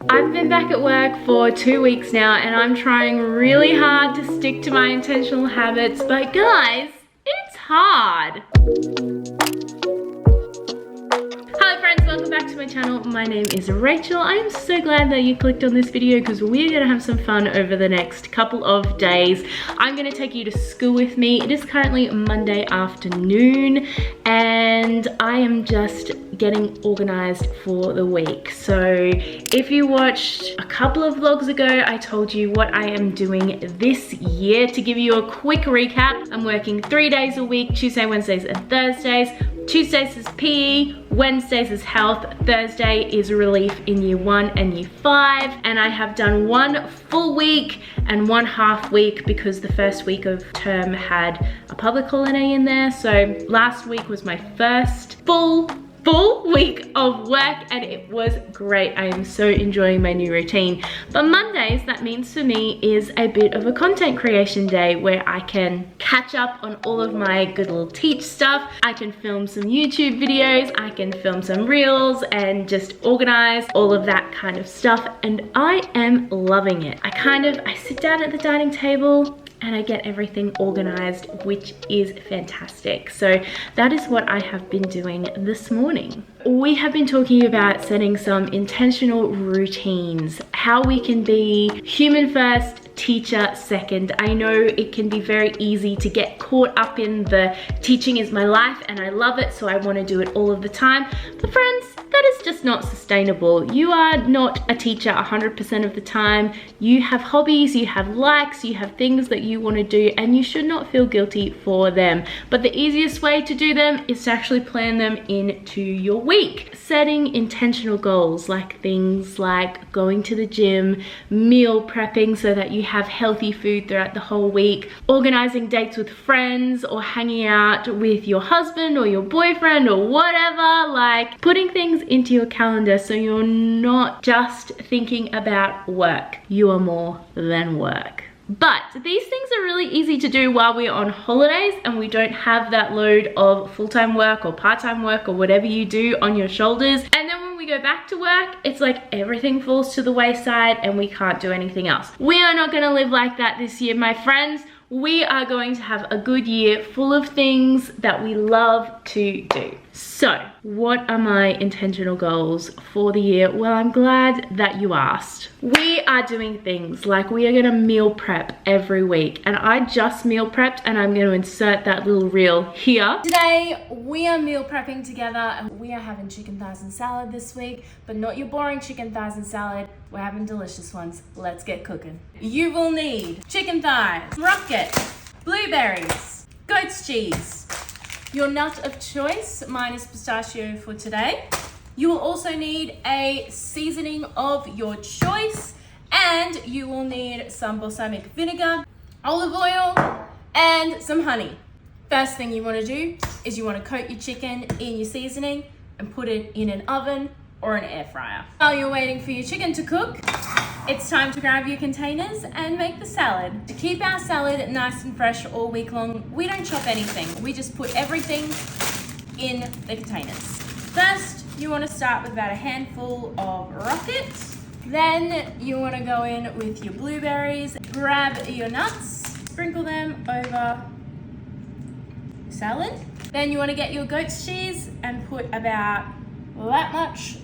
I've been back at work for 2 weeks now and I'm trying really hard to stick to my intentional habits, but guys, it's hard. Hi friends, welcome back to my channel. My name is Rachel. I am so glad that you clicked on this video because we're gonna have some fun over the next couple of days. I'm gonna take you to school with me. It is currently Monday afternoon and I am just getting organized for the week. So if you watched a couple of vlogs ago, I told you what I am doing this year. To give you a quick recap, I'm working 3 days a week, Tuesday, Wednesdays, and Thursdays. Tuesdays is PE, Wednesdays is health, Thursday is relief in year 1 and year 5. And I have done 1 full week and 1 half week because the first week of term had a public holiday in there. So last week was my first full week of work and it was great. I am so enjoying my new routine. But Mondays, that means for me, is a bit of a content creation day where I can catch up on all of my Good Little Teach stuff. I can film some YouTube videos, I can film some reels and just organize all of that kind of stuff. And I am loving it. I sit down at the dining table and I get everything organized, which is fantastic. So that is what I have been doing this morning. We have been talking about setting some intentional routines, how we can be human first, teacher second. I know it can be very easy to get caught up in the teaching is my life and I love it, so I want to do it all of the time. But friends, that is just not sustainable. You are not a teacher 100% of the time. You have hobbies, you have likes, you have things that you want to do, and you should not feel guilty for them. But the easiest way to do them is to actually plan them into your week. Setting intentional goals, like things like going to the gym, meal prepping so that you have healthy food throughout the whole week, organizing dates with friends or hanging out with your husband or your boyfriend or whatever, like putting things into your calendar so you're not just thinking about work. You are more than work. But these things are really easy to do while we're on holidays and we don't have that load of full-time work or part-time work or whatever you do on your shoulders. And then when we go back to work, it's like everything falls to the wayside and we can't do anything else. We are not gonna live like that this year, my friends. We are going to have a good year full of things that we love to do. So, what are my intentional goals for the year? Well, I'm glad that you asked. We are doing things like we are gonna meal prep every week, and I just meal prepped and I'm gonna insert that little reel here. Today, we are meal prepping together and we are having chicken thighs and salad this week, but not your boring chicken thighs and salad. We're having delicious ones. Let's get cooking. You will need chicken thighs, rocket, blueberries, goat's cheese, your nut of choice, mine is pistachio for today. You will also need a seasoning of your choice, and you will need some balsamic vinegar, olive oil, and some honey. First thing you want to do is you want to coat your chicken in your seasoning and put it in an oven or an air fryer. While you're waiting for your chicken to cook, it's time to grab your containers and make the salad. To keep our salad nice and fresh all week long, we don't chop anything. We just put everything in the containers. First, you want to start with about a handful of rocket. Then you want to go in with your blueberries. Grab your nuts, sprinkle them over the salad. Then you want to get your goat's cheese and put about that much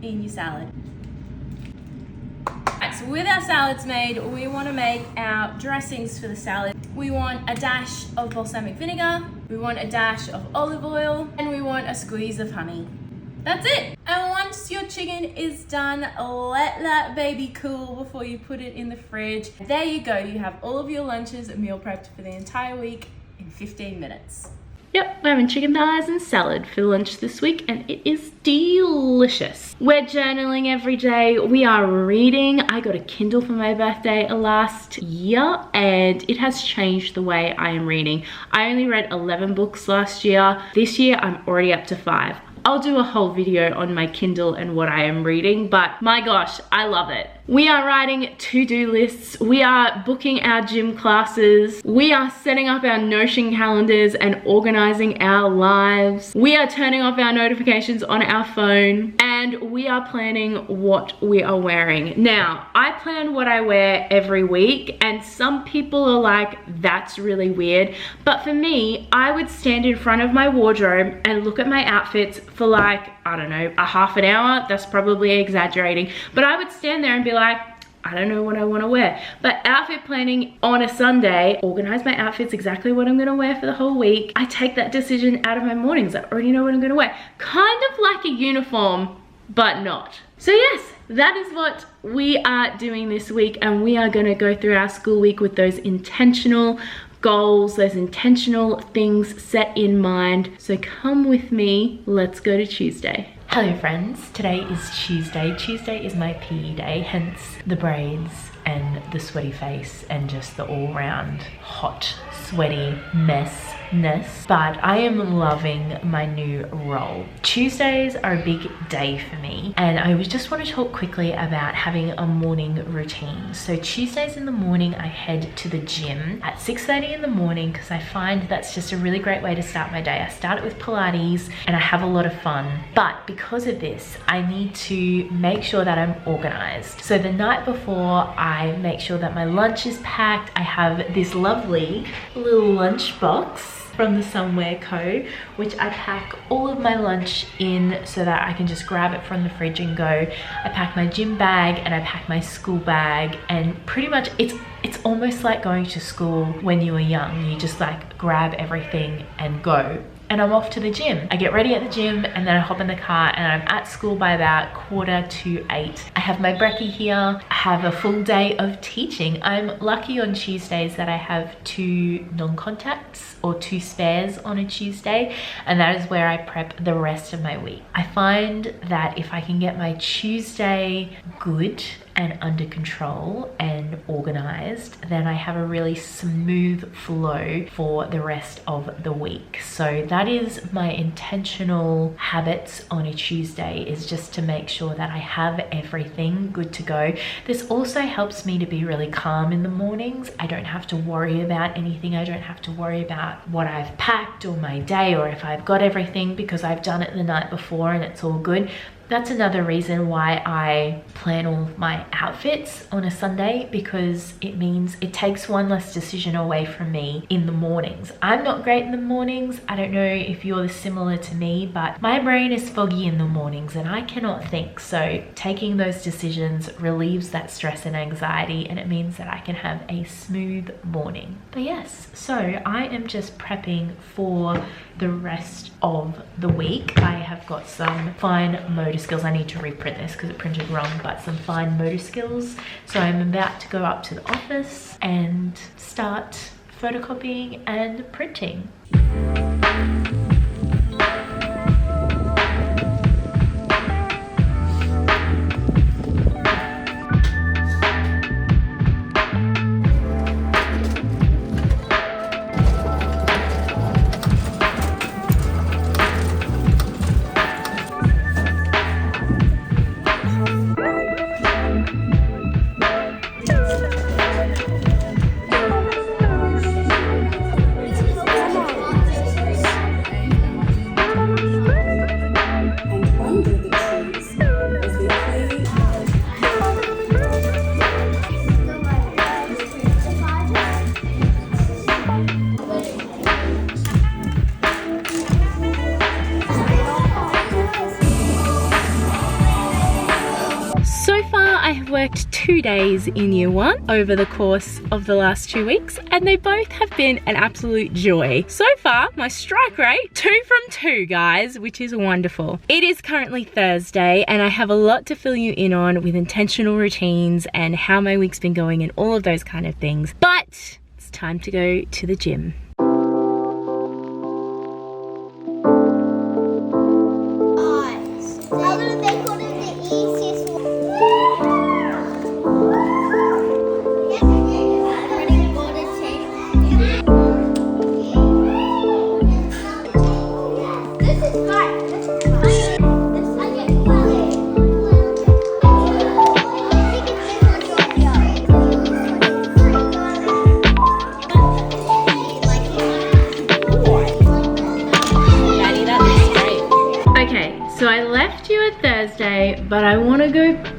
in your salad. Right, so with our salads made, we want to make our dressings for the salad. We want a dash of balsamic vinegar, we want a dash of olive oil, and we want a squeeze of honey. That's it. And once your chicken is done, let that baby cool before you put it in the fridge. There you go, you have all of your lunches meal prepped for the entire week in 15 minutes. Yep, we're having chicken thighs and salad for lunch this week and it is delicious. We're journaling every day. We are reading. I got a Kindle for my birthday last year and it has changed the way I am reading. I only read 11 books last year. This year I'm already up to 5. I'll do a whole video on my Kindle and what I am reading, but my gosh, I love it. We are writing to-do lists. We are booking our gym classes. We are setting up our Notion calendars and organizing our lives. We are turning off our notifications on our phone. And we are planning what we are wearing. Now, I plan what I wear every week, and some people are like, that's really weird. But for me, I would stand in front of my wardrobe and look at my outfits for like, I don't know, a half an hour. That's probably exaggerating. But I would stand there and be like, I don't know what I want to wear. But outfit planning on a Sunday, organize my outfits, exactly what I'm going to wear for the whole week. I take that decision out of my mornings. I already know what I'm going to wear. Kind of like a uniform, but not. So yes, that is what we are doing this week, and we are going to go through our school week with those intentional goals, those intentional things set in mind. So come with me, let's go to Tuesday. Hello friends, today is Tuesday. Tuesday is my PE day, hence the braids and the sweaty face and just the all-round hot, sweaty messness. But I am loving my new role. Tuesdays are a big day for me, and I just want to talk quickly about having a morning routine. So Tuesdays in the morning, I head to the gym at 6:30 in the morning because I find that's just a really great way to start my day. I start it with Pilates and I have a lot of fun. But because of this, I need to make sure that I'm organized. So the night before, I make sure that my lunch is packed. I have this lovely little lunch box from the Somewhere Co, which I pack all of my lunch in so that I can just grab it from the fridge and go. I pack my gym bag and I pack my school bag, and pretty much it's almost like going to school when you were young. You just like grab everything and go. And I'm off to the gym. I get ready at the gym and then I hop in the car and I'm at school by about 7:45. I have my brekkie here. I have a full day of teaching. I'm lucky on Tuesdays that I have 2 non-contacts or 2 spares on a Tuesday, and that is where I prep the rest of my week. I find that if I can get my Tuesday good and under control and organized, then I have a really smooth flow for the rest of the week. So that is my intentional habits on a Tuesday, is just to make sure that I have everything good to go. This also helps me to be really calm in the mornings. I don't have to worry about anything. I don't have to worry about what I've packed or my day or if I've got everything, because I've done it the night before and it's all good. That's another reason why I plan all my outfits on a Sunday, because it means it takes one less decision away from me in the mornings. I'm not great in the mornings. I don't know if you're similar to me, but my brain is foggy in the mornings and I cannot think. So taking those decisions relieves that stress and anxiety, and it means that I can have a smooth morning. But yes, so I am just prepping for the rest of the week. I have got some fine motor skills. I need to reprint this because it printed wrong, but some fine motor skills. So I'm about to go up to the office and start photocopying and printing. I have worked 2 days in year 1 over the course of the last 2 weeks, and they both have been an absolute joy. So far, my strike rate, 2 from 2, guys, which is wonderful. It is currently Thursday, and I have a lot to fill you in on with intentional routines and how my week's been going and all of those kind of things. But it's time to go to the gym.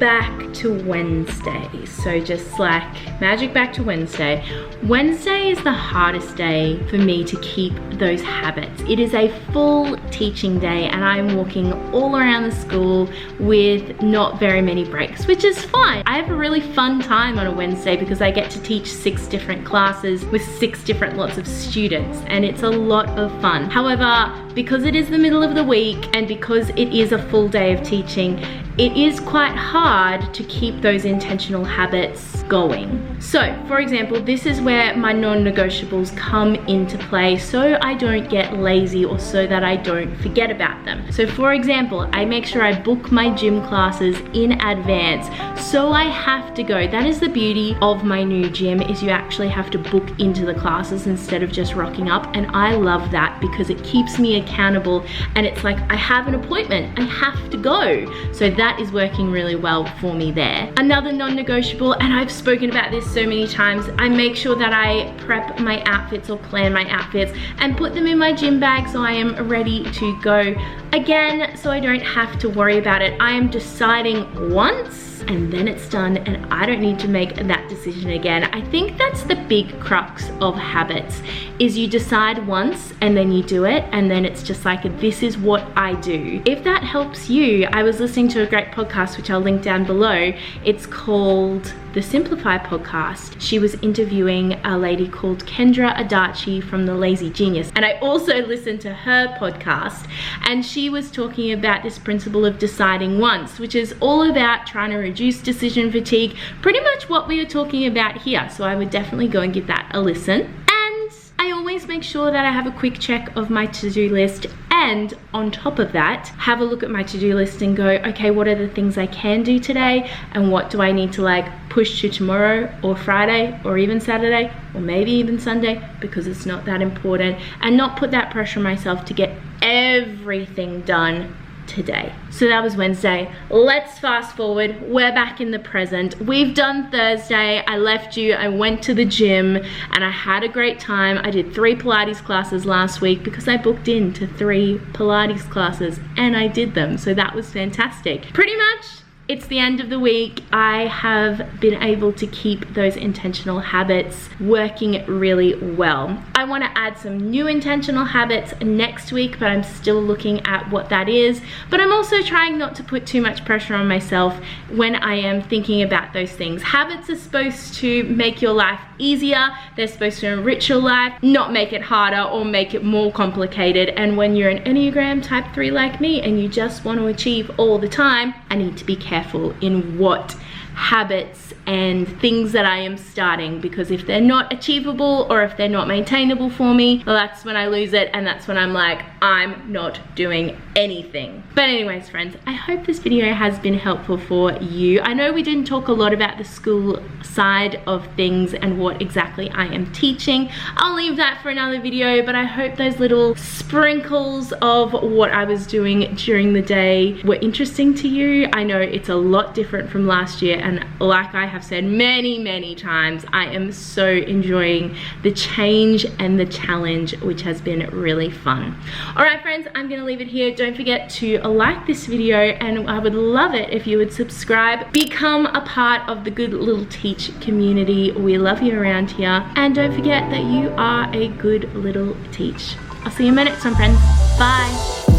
back to Wednesday. So just like magic back to Wednesday. Wednesday is the hardest day for me to keep those habits. It is a full teaching day and I'm walking all around the school with not very many breaks, which is fine. I have a really fun time on a Wednesday because I get to teach 6 different classes with 6 different lots of students, and it's a lot of fun. However, because it is the middle of the week and because it is a full day of teaching, it is quite hard to keep those intentional habits going. So, for example, this is where my non-negotiables come into play so I don't get lazy or so that I don't forget about them. So, for example, I make sure I book my gym classes in advance, so I have to go. That is the beauty of my new gym, is you actually have to book into the classes instead of just rocking up, and I love that because it keeps me accountable and it's like I have an appointment, I have to go. So that is working really well for me there. Another non-negotiable, and I've spoken about this so many times, I make sure that I prep my outfits or plan my outfits and put them in my gym bag so I am ready to go. Again, so I don't have to worry about it. I am deciding once and then it's done and I don't need to make that decision again. I think that's the big crux of habits, is you decide once and then you do it, and then it's just like, this is what I do. If that helps you, I was listening to a great podcast which I'll link down below. It's called the Simplify podcast. She was interviewing a lady called Kendra Adachi from The Lazy Genius, and I also listened to her podcast, and she was talking about this principle of deciding once, which is all about trying to reduce decision fatigue, pretty much what we are talking about here. So I would definitely go and give that a listen. I always make sure that I have a quick check of my to-do list, and on top of that, have a look at my to-do list and go, okay, what are the things I can do today and what do I need to like push to tomorrow or Friday or even Saturday or maybe even Sunday, because it's not that important, and not put that pressure on myself to get everything done today. So that was Wednesday. Let's fast forward. We're back in the present. We've done Thursday. I left you, I went to the gym and I had a great time. I did 3 Pilates classes last week because I booked into 3 Pilates classes and I did them. So that was fantastic. Pretty much it's the end of the week. I have been able to keep those intentional habits working really well. I want to add some new intentional habits next week, but I'm still looking at what that is. But I'm also trying not to put too much pressure on myself when I am thinking about those things. Habits are supposed to make your life easier. They're supposed to enrich your life, not make it harder or make it more complicated. And when you're an Enneagram type 3 like me and you just want to achieve all the time, I need to be careful in what habits and things that I am starting, because if they're not achievable or if they're not maintainable for me, well, that's when I lose it, and that's when I'm like, I'm not doing anything. But anyways, friends, I hope this video has been helpful for you. I know we didn't talk a lot about the school side of things and what exactly I am teaching. I'll leave that for another video, but I hope those little sprinkles of what I was doing during the day were interesting to you. I know it's a lot different from last year, and like I have said many times, I am so enjoying the change and the challenge, which has been really fun. All right, friends, I'm gonna leave it here. Don't forget to like this video, and I would love it if you would subscribe, become a part of the Good Little Teach community. We love you around here, and don't forget that you are a good little teach. I'll see you in my next one, friends. Bye.